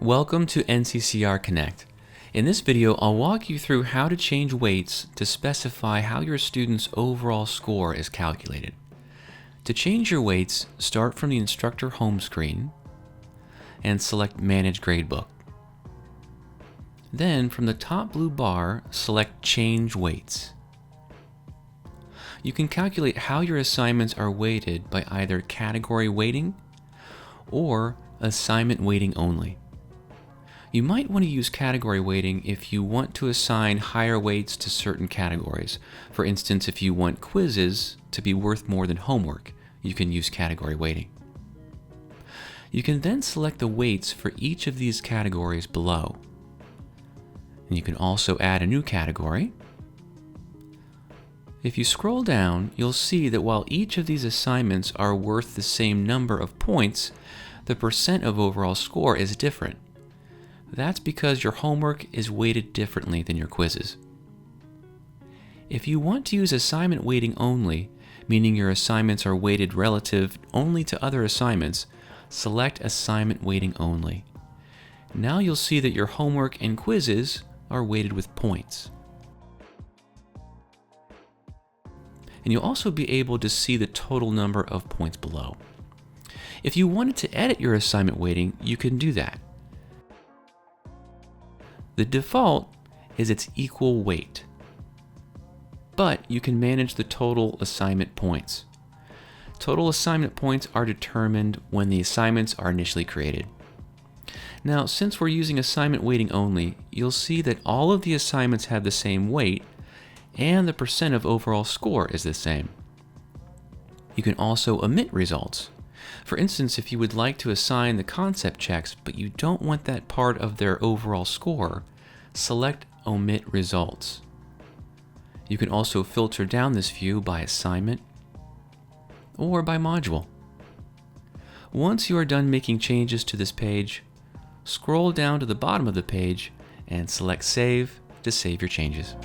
Welcome to NCCERconnect. In this video, I'll walk you through how to change weights to specify how your student's overall score is calculated. To change your weights, start from the instructor home screen and select Manage Gradebook. Then, from the top blue bar, select Change Weights. You can calculate how your assignments are weighted by either category weighting or assignment weighting only. You might want to use category weighting if you want to assign higher weights to certain categories. For instance, if you want quizzes to be worth more than homework, you can use category weighting. You can then select the weights for each of these categories below. And you can also add a new category. If you scroll down, you'll see that while each of these assignments are worth the same number of points, the percent of overall score is different. That's because your homework is weighted differently than your quizzes. If you want to use assignment weighting only, meaning your assignments are weighted relative only to other assignments, select Assignment Weighting Only. Now you'll see that your homework and quizzes are weighted with points. And you'll also be able to see the total number of points below. If you wanted to edit your assignment weighting, you can do that. The default is its equal weight, but you can manage the total assignment points. Total assignment points are determined when the assignments are initially created. Now, since we're using assignment weighting only, you'll see that all of the assignments have the same weight and the percent of overall score is the same. You can also omit results. For instance, if you would like to assign the concept checks, but you don't want that part of their overall score, select Omit Results. You can also filter down this view by assignment or by module. Once you are done making changes to this page, scroll down to the bottom of the page and select Save to save your changes.